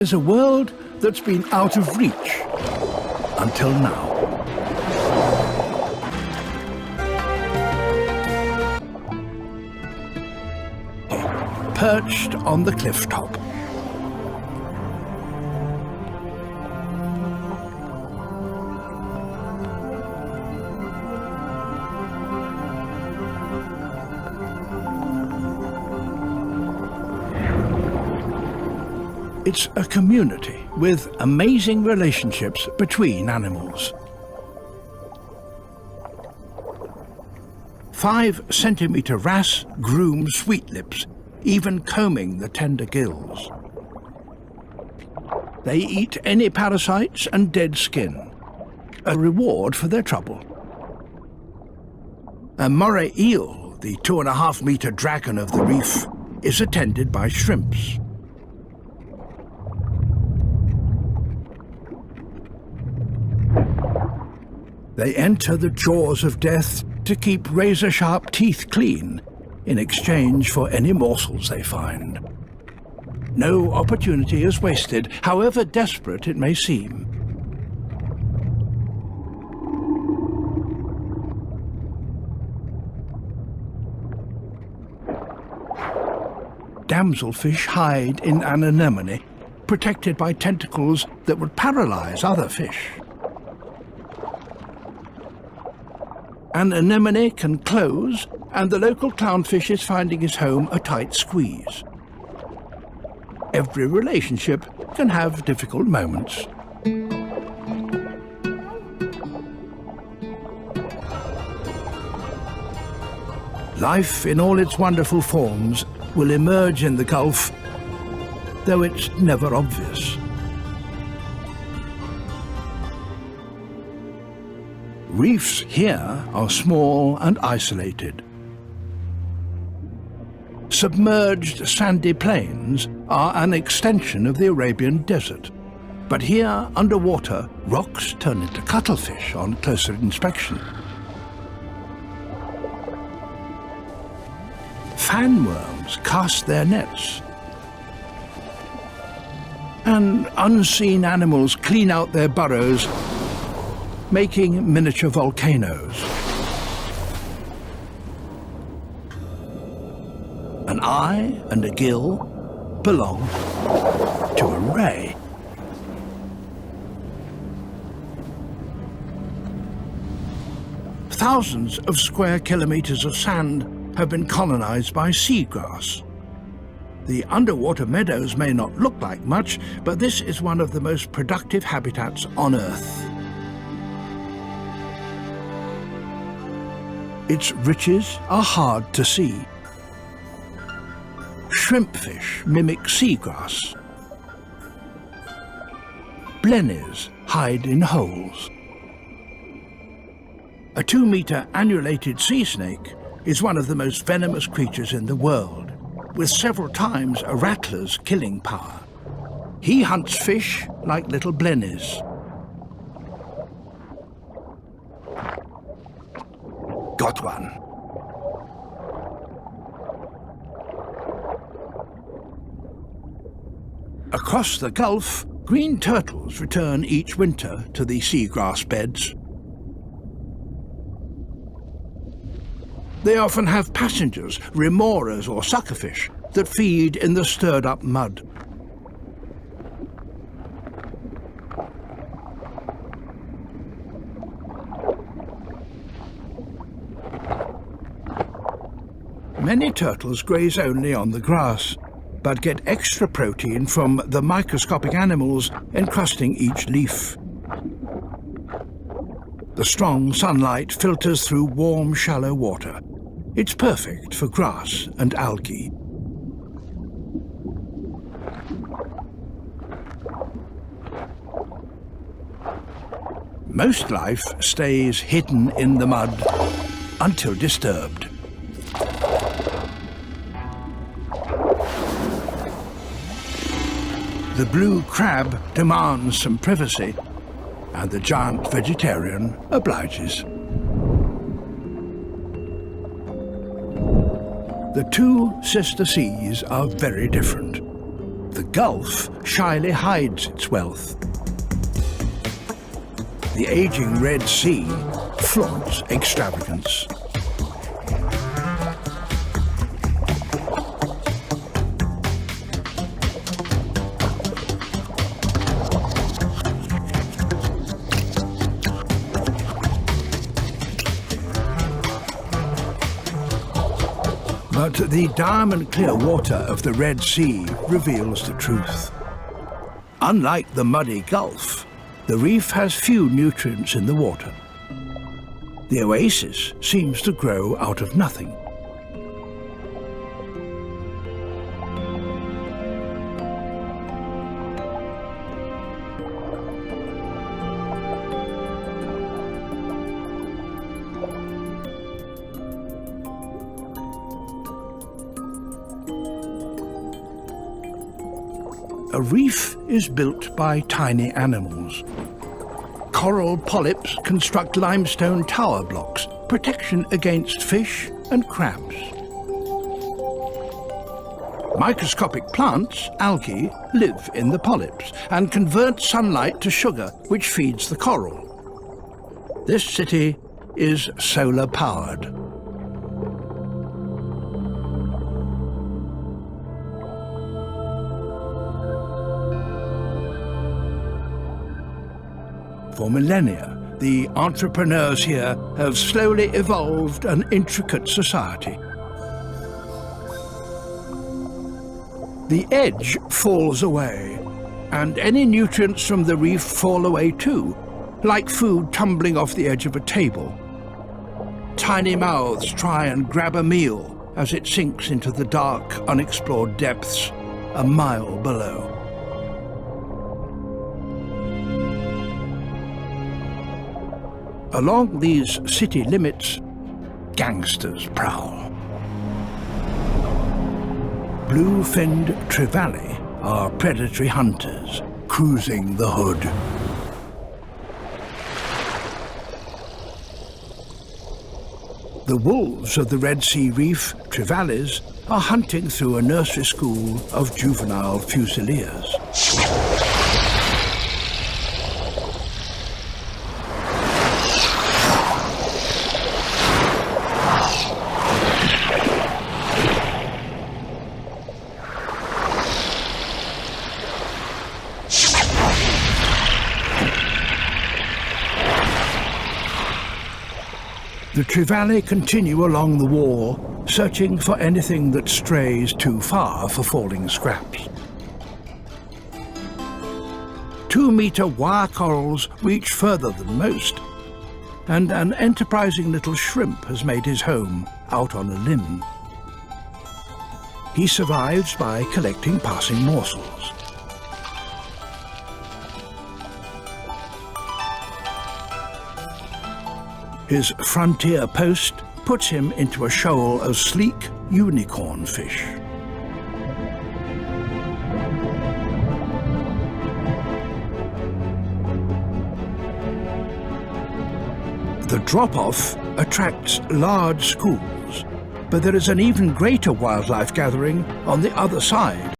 is a world that's been out of reach until now. Perched on the cliff top. It's a community with amazing relationships between animals. 5-centimetre wrasse groom sweetlips, even combing the tender gills. They eat any parasites and dead skin, a reward for their trouble. A moray eel, the 2.5-metre dragon of the reef, is attended by shrimps. They enter the jaws of death to keep razor-sharp teeth clean in exchange for any morsels they find. No opportunity is wasted, however desperate it may seem. Damselfish hide in an anemone, protected by tentacles that would paralyze other fish. An anemone can close, and the local clownfish is finding his home a tight squeeze. Every relationship can have difficult moments. Life in all its wonderful forms will emerge in the Gulf, though it's never obvious. Reefs here are small and isolated. Submerged sandy plains are an extension of the Arabian desert. But here, underwater, rocks turn into cuttlefish on closer inspection. Fanworms cast their nets. And unseen animals clean out their burrows, making miniature volcanoes. An eye and a gill belong to a ray. Thousands of square kilometers of sand have been colonized by seagrass. The underwater meadows may not look like much, but this is one of the most productive habitats on Earth. Its riches are hard to see. Shrimpfish mimic seagrass. Blennies hide in holes. A 2-metre annulated sea snake is one of the most venomous creatures in the world, with several times a rattler's killing power. He hunts fish like little blennies. Got one. Across the Gulf, green turtles return each winter to the seagrass beds. They often have passengers, remoras or suckerfish, that feed in the stirred-up mud. Many turtles graze only on the grass, but get extra protein from the microscopic animals encrusting each leaf. The strong sunlight filters through warm, shallow water. It's perfect for grass and algae. Most life stays hidden in the mud until disturbed. The blue crab demands some privacy, and the giant vegetarian obliges. The two sister seas are very different. The The Gulf shyly hides its wealth. The aging Red Sea flaunts extravagance. But the diamond-clear water of the Red Sea reveals the truth. Unlike the muddy Gulf, the reef has few nutrients in the water. The oasis seems to grow out of nothing. A reef is built by tiny animals. Coral polyps construct limestone tower blocks, protection against fish and crabs. Microscopic plants, algae, live in the polyps and convert sunlight to sugar, which feeds the coral. This city is solar-powered. For millennia, the entrepreneurs here have slowly evolved an intricate society. The edge falls away, and any nutrients from the reef fall away too, like food tumbling off the edge of a table. Tiny mouths try and grab a meal as it sinks into the dark, unexplored depths a mile below. Along these city limits, gangsters prowl. Blue-finned trevally are predatory hunters cruising the hood. The wolves of the Red Sea reef, trevallies, are hunting through a nursery school of juvenile fusiliers. The trevally continue along the wall, searching for anything that strays too far for falling scraps. 2-meter wire corals reach further than most, and an enterprising little shrimp has made his home out on a limb. He survives by collecting passing morsels. His frontier post puts him into a shoal of sleek unicorn fish. The drop-off attracts large schools, but there is an even greater wildlife gathering on the other side.